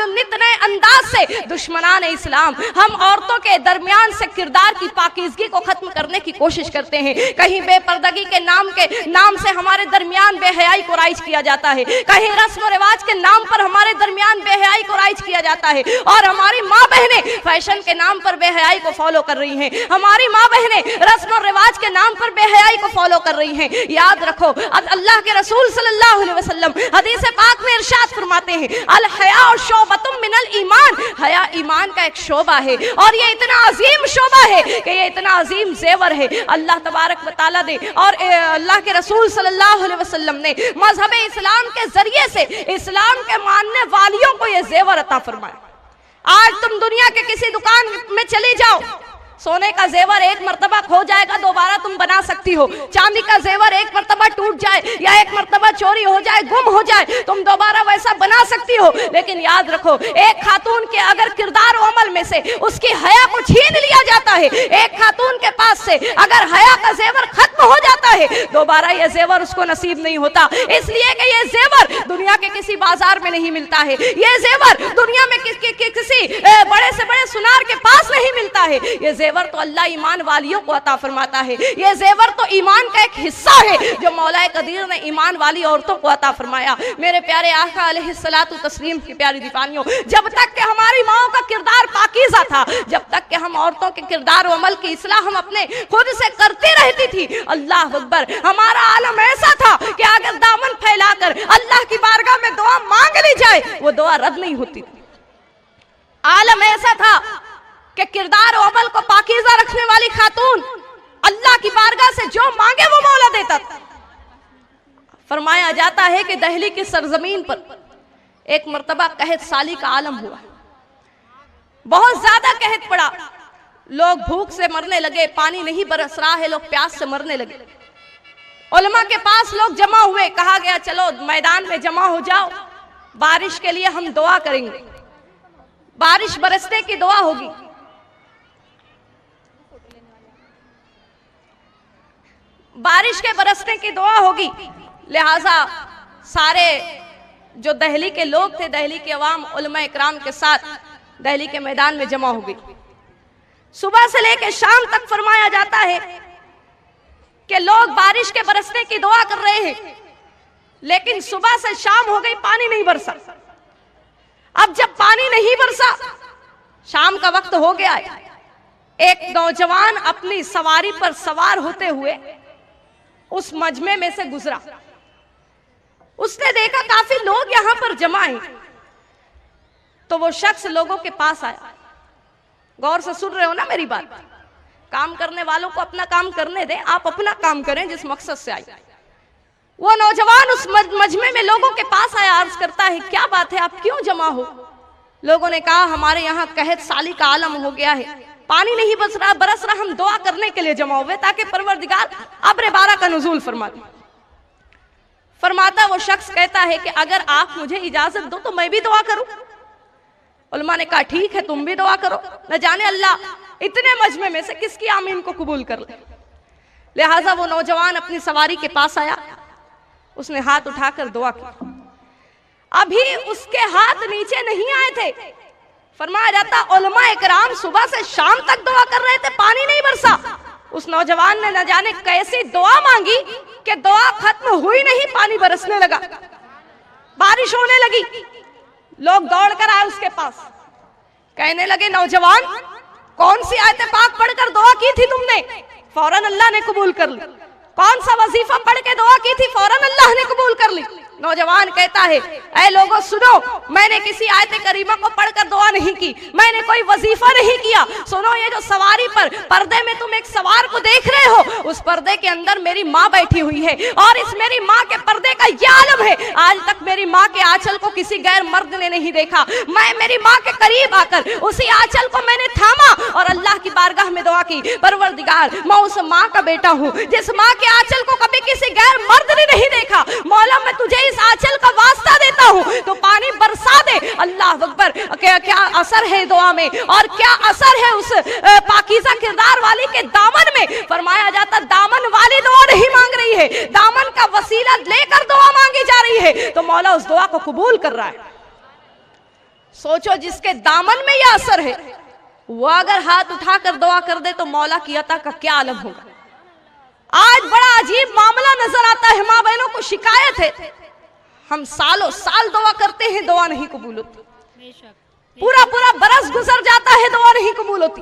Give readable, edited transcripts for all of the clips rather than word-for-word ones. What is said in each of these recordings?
नित नए अंदाज से दुश्मनान इस्लाम हम औरतों के दरमियान से किरदार की पाकीज़गी को खत्म करने की कोशिश करते हैं। कहीं बेपर्दगी के नाम से हमारे दरमियान बेहयाई को राइज किया जाता है, कहीं रस्म रिवाज के नाम पर हमारे दरमियान बेहयाई को राइज किया जाता है, और हमारी माँ बहनें फैशन के नाम पर बेहयाई को फॉलो कर रही हैं, हमारी माँ बहनें रस्म रिवाज के नाम पर बेहयाई को फॉलो कर रही हैं। याद रखो, अल्लाह के रसूल सल्लल्लाहु अलैहि वसल्लम हदीस पाक में इरशाद फरमाते हैं, अल हया शोबतुम मिनल ईमान, हया ईमान का एक शोबा है, और ये इतना अजीम शोबा है कि ये इतना अजीम जेवर है। अल्लाह तबारक व तआला दे और अल्लाह के रसूल सल्लल्लाहु अलैहि वसल्लम ने मजहब इस्लाम के जरिए से इस्लाम के मानने वालियों को ये जेवर अता फरमाया। आज तुम दुनिया के किसी दुकान में चली जाओ, सोने का जेवर एक मर्तबा खो जाएगा, दोबारा तुम बना सकती हो। चांदी का जेवर एक मर्तबा टूट जाए या एक मर्तबा चोरी हो जाए, गुम हो जाए, तुम दोबारा वैसा बना सकती हो। लेकिन याद रखो, एक खातून के अगर किरदार और अमल में से उसकी हया को छीन लिया जाता है, एक खातून के पास से अगर हया का जेवर खत्म हो जाता है, दोबारा यह जेवर उसको नसीब नहीं होता। इसलिए कि यह जेवर दुनिया के किसी बाजार में नहीं मिलता है, यह जेवर दुनिया में किसी बड़े से बड़े सुनार के पास नहीं मिलता है। यह जेवर तो अल्लाह ईमान वालियों को अता फरमाता है। ये जेवर तो ईमान का एक हिस्सा है जो मौलाए कदीर ने ईमान वाली औरतों को अता फरमाया। मेरे प्यारे आका अलैहिस्सलातु तस्लीम की प्यारी दीवानियों, जब तक कि हमारी माओ का किरदार पाकीज़ा था, जब तक कि हम औरतों के किरदार और अमल की इस्लाह हम अपने खुद से करती रहती थी, अल्लाह अकबर, हमारा आलम ऐसा था कि अगर दामन फैलाकर अल्लाह की बारगाह में दुआ मांग ली जाए, वो दुआ रद्द नहीं होती। आलम ऐसा था कि किरदार और अमल को पाकीज़ा रखने वाली खातून अल्लाह की बारगाह से जो मांगे वो मौला देता था। फरमाया जाता है कि दहली की सरजमीन पर एक मर्तबा कहत साली का आलम हुआ, बहुत ज्यादा कहत पड़ा, लोग भूख से मरने लगे, पानी नहीं बरस रहा है, लोग प्यास से मरने लगे। उलमा के पास लोग जमा हुए, कहा गया चलो मैदान में जमा हो जाओ, बारिश के लिए हम दुआ करेंगे, बारिश बरसने की दुआ होगी। बारिश के बरसने की दुआ होगी, लिहाजा सारे जो दहली के लोग थे, दहली के अवाम उलमा इकराम के साथ दहली के मैदान में जमा हो गई। सुबह से लेकर शाम तक फरमाया जाता है कि लोग बारिश के बरसने की दुआ कर रहे हैं, लेकिन सुबह से शाम हो गई, पानी नहीं बरसा। अब जब पानी नहीं बरसा, शाम का वक्त हो गया, एक नौजवान अपनी सवारी पर सवार होते हुए उस मजमे में से गुजरा। उसने देखा काफी लोग यहां पर जमा हैं, तो वो शख्स लोगों के पास आया। गौर से सुन रहे हो ना मेरी बात? काम करने वालों को अपना काम करने दें, आप अपना काम करें जिस मकसद से आए। वो नौजवान उस मजमे में लोगों के पास आया, अर्ज करता है क्या बात है, आप क्यों जमा हो? लोगों ने कहा हमारे यहाँ कहत साली का आलम हो गया है, पानी नहीं बरस रहा, हम दुआ करने के लिए जमा हुए ताकि परवरदिगार अब्र बारा का नुज़ूल फरमा दे। फरमाता वो शख्स कहता है कि अगर आप मुझे इजाजत दो तो मैं भी दुआ करूं। उलमा ने कहा ठीक है, तुम भी दुआ करो, न जाने अल्लाह इतने मजमे में से किसकी आमीन को कबूल कर ले। लिहाजा वो नौजवान अपनी सवारी के पास आया, उसने हाथ उठाकर दुआ की। अभी उसके हाथ नीचे नहीं आए थे, फरमाया जाता उलमा इकराम सुबह से शाम तक दुआ कर रहे थे, पानी नहीं बरसा। उस नौजवान ने न जाने कैसी दुआ मांगी कि दुआ खत्म हुई नहीं, पानी बरसने लगा, बारिश होने लगी। लोग दौड़ कर आए उसके पास, कहने लगे नौजवान कौन सी आयत पाक पढ़कर दुआ की थी तुमने? फौरन अल्लाह ने कबूल कर ली। कौन सा वजीफा पढ़ के दुआ की थी? फौरन अल्लाह ने कबूल कर ली। नौजवान कहता है ऐ लोगों सुनो, मैंने किसी आयत करीमा को पढ़कर दुआ नहीं की, मैंने कोई वजीफा नहीं किया। सुनो, ये जो सवारी पर पर्दे में तुम एक सवार को देख रहे हो, उस पर्दे के अंदर मेरी माँ बैठी हुई है, और इस मेरी माँ के पर्दे का ये आलम है, आज तक मेरी माँ के आंचल को किसी गैर मर्द ने नहीं देखा। मैं मेरी माँ के करीब आकर उसी आंचल को मैंने थामा और अल्लाह की बारगाह में दुआ की, परवरदिगार मैं उस माँ का बेटा हूँ जिस माँ के आंचल को कभी किसी गैर मर्द ने नहीं देखा। मौला मैं तुझे इस आंचल का वास्ता देता हूँ, तो पानी बरसा दे। अल्लाह अकबर, क्या असर है दुआ में, और क्या असर है उस पाकीज़ा किरदार वाली के दामन में। फरमाया जाता दामन वाली दुआ नहीं मांग रही है, दामन का वसीला लेकर दुआ मांगी जा रही है, तो मौला उस दुआ को कबूल कर रहा है। सोचो जिसके दामन में यह असर है, वो अगर हाथ उठा कर दुआ कर दे तो मौला की अता का क्या आलम होगा। आज बड़ा अजीब मामला नजर आता है, माँ बहनों को शिकायत है, हम सालों साल दुआ करते हैं, दुआ नहीं कबूल होती, पूरा पूरा बरस गुजर जाता है, दुआ नहीं कबूल होती,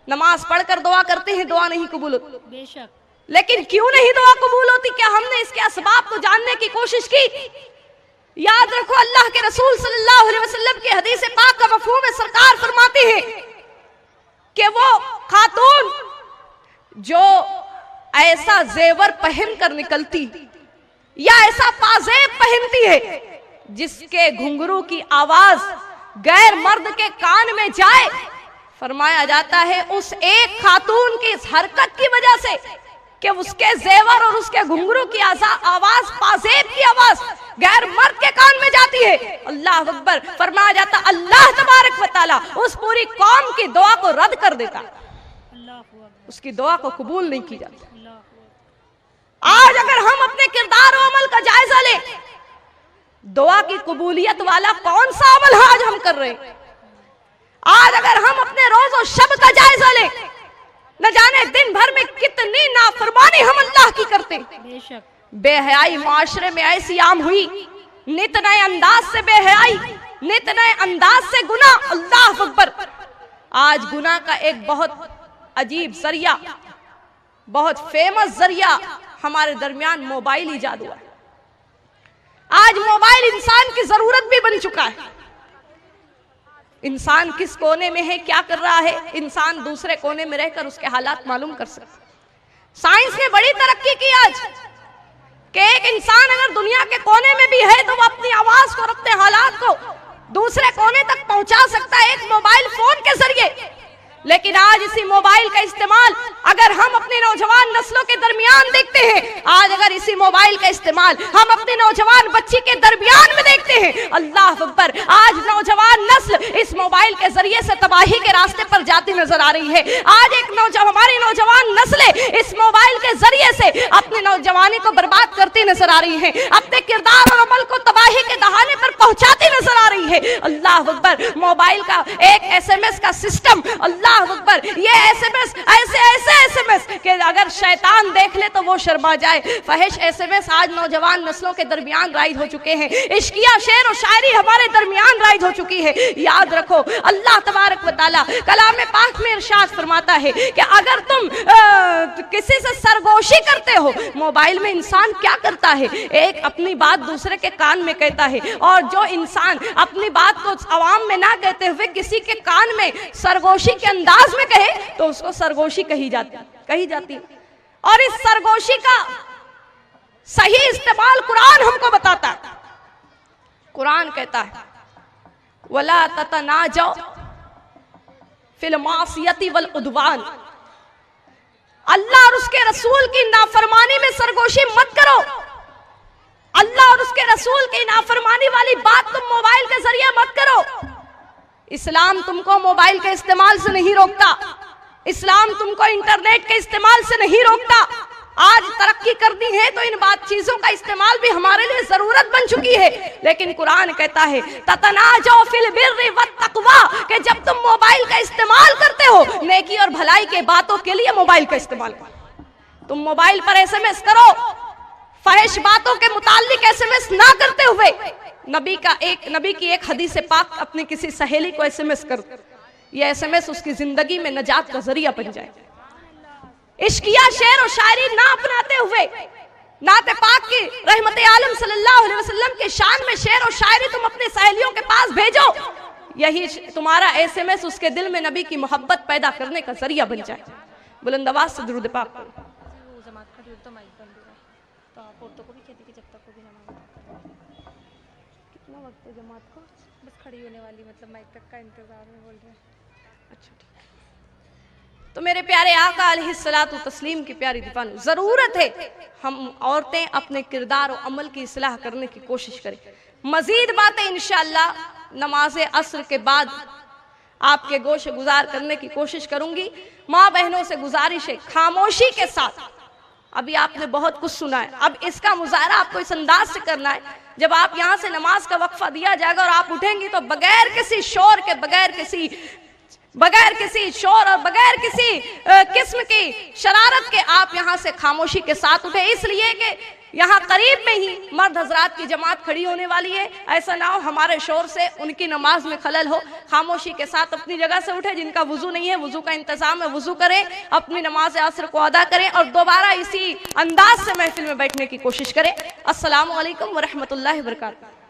नमाज पढ़कर दुआ करते हैं, दुआ नहीं कबूल होती। लेकिन क्यों नहीं दुआ कबूल होती? क्या हमने इसके असबाब को जानने की कोशिश की? याद रखो, अल्लाह के रसूल सल्लल्लाहु अलैहि वसल्लम की हदीस पाक का मफहूम है, सरकार फरमाती है कि वो खातून जो ऐसा जेवर पहन कर निकलती या ऐसा पाजेब पहनती है जिसके घुंघरू की आवाज गैर मर्द के कान में जाए, फरमाया जाता है उस एक खातून की इस हरकत की वजह से कि उसके जेवर और उसके घुंघरू की आवाज, पाजेब की आवाज गैर मर्द के कान में जाती है, अल्लाह अकबर, फरमाया जाता अल्लाह तबारक व तआला उस पूरी कौम की दुआ को रद्द कर देता, उसकी दुआ को कबूल नहीं की जाती। आज अगर हम अपने किरदार और अमल का जायजा लें, दुआ की कबूलियत वाला कौन सा अमल आज हम कर रहे हैं? आज अगर हम अपने रोज और शब का जायजा लें, न जाने दिन भर में कितनी नाफरमानी हम अल्लाह की करते हैं। बेहयाई माशरे में ऐसी आम हुई, नित नए अंदाज से बेहयाई, नित नए अंदाज से गुनाह, अल्लाह अकबर। आज गुनाह का एक बहुत अजीब जरिया, बहुत फेमस जरिया हमारे दरमियान मोबाइल ईजाद हुआ है। आज मोबाइल इंसान की जरूरत भी बन चुका है। इंसान किस कोने में है, क्या कर रहा है, इंसान दूसरे कोने में रहकर उसके हालात मालूम कर सकता। साइंस ने बड़ी तरक्की की आज कि एक इंसान अगर दुनिया के कोने में भी है तो वो अपनी आवाज को, अपने हालात को दूसरे कोने तक पहुंचा सकता है एक मोबाइल फोन के जरिए। लेकिन आज इसी मोबाइल का इस्तेमाल अगर हम अपने नौजवान नस्लों के दरमियान देखते हैं, आज अगर इसी मोबाइल का इस्तेमाल हम अपने नौजवान बच्ची के दरमियान में देखते हैं, अल्लाह अकबर, आज नौजवान नस्ल इस मोबाइल के जरिए से तबाही के रास्ते पर जाती नजर आ रही है। आज एक हमारी नौजवान नस्लें इस मोबाइल के जरिए से अपनी नौजवानी को बर्बाद करती नजर आ रही है, अपने किरदार और अमल को तबाही के दहाने पर पहुंचाती नजर आ रही है। अल्लाह अकबर, मोबाइल का एक SMS का सिस्टम, अल्लाह अकबर, ये SMS ऐसे SMS कि अगर शैतान देख ले तो वो शर्मा जाए। फहिश SMS आज नौजवान नस्लों के दरमियान राइज हो चुके हैं। इश्किया शेर और शायरी हमारे दरमियान राइज हो चुकी है। याद रखो, अल्लाह तबारक व तआला कलाम पाक में इरशाद फरमाता है कि अगर तुम किसी से सरगोशी करते हो, मोबाइल में इंसान क्या करता है, एक अपनी बात दूसरे के कान में कहता है, और जो इंसान अपनी बात को आवाम में ना कहते हुए किसी के कान में सरगोशी के अंदाज में कहे तो उसको सरगोशी कही जाती है। और इस सरगोशी का सही इस्तेमाल कुरान हमको बताता है। कुरान कहता है वला ततनाजौ फिल मासियति वल उद्वान, अल्लाह और उसके रसूल की नाफरमानी में सरगोशी मत करो। अल्लाह और उसके रसूल की नाफरमानी वाली बात तुम मोबाइल के जरिए मत करो। इस्लाम तुमको मोबाइल के इस्तेमाल से नहीं रोकता, इस्लाम तुमको इंटरनेट के इस्तेमाल से नहीं रोकता। आज तरक्की कर दी है तो इन बात चीजों का इस्तेमाल भी हमारे लिए जरूरत बन चुकी है, लेकिन कुरान कहता है ततनाजौ फिल बिर्रि वत तक़वा, कि जब तुम मोबाइल का इस्तेमाल करते हो नेकी और भलाई के बातों के लिए मोबाइल का इस्तेमाल करो। तुम मोबाइल पर SMS करो, फहिश बातों के मुताल्लिक SMS ना करते हुए नबी की एक हदीस पाक अपनी किसी सहेली को SMS कर, ये SMS उसकी जिंदगी में नजात का जरिया बन जाए। इश्किया शेर और शायरी ना अपनाते हुए नाते पाक की रहमत आलम सल्लल्लाहु अलैहि वसल्लम के शान में शेर और शायरी तुम अपनी सहेलियों के पास भेजो, यही तुम्हारा SMS उसके दिल में नबी की मोहब्बत पैदा करने का जरिया बन जाए। बुलंद आवाज से दुरूद पाक पढ़ो। कितना वक्त है जमात को? बस खड़ी होने वाली, मतलब माइक तक का इंतजार में बोल रहे हैं। अच्छा ठीक है। तो मेरे प्यारे आका अलैहिस्सलातु तस्लीम की प्यारी दीवानी, जरूरत है हम औरतें अपने किरदार और अमल की इस्लाह करने की कोशिश करें। मजीद बातें इंशाअल्लाह नमाज असर के बाद आपके गोश गुजार करने की कोशिश करूंगी। माँ बहनों से गुजारिश है खामोशी के साथ ابھی آپ نے بہت کچھ سنا ہے، اب اس کا مظاہرہ آپ کو اس انداز سے کرنا ہے، جب آپ یہاں سے نماز کا وقفہ دیا جائے گا اور آپ اٹھیں گی تو بغیر کسی شور کے، بغیر کسی شور اور بغیر کسی قسم کی شرارت کے آپ یہاں سے خاموشی کے ساتھ اٹھیں، اس لیے کہ یہاں قریب میں ہی مرد حضرات کی جماعت کھڑی ہونے والی ہے، ایسا نہ ہو ہمارے شور سے ان کی نماز میں خلل ہو۔ خاموشی کے ساتھ اپنی جگہ سے اٹھے، جن کا وضو نہیں ہے وضو کا انتظام ہے وضو کریں، اپنی نماز عصر کو ادا کریں اور دوبارہ اسی انداز سے محفل میں بیٹھنے کی کوشش کریں۔ السلام علیکم ورحمۃ اللہ وبرکاتہ۔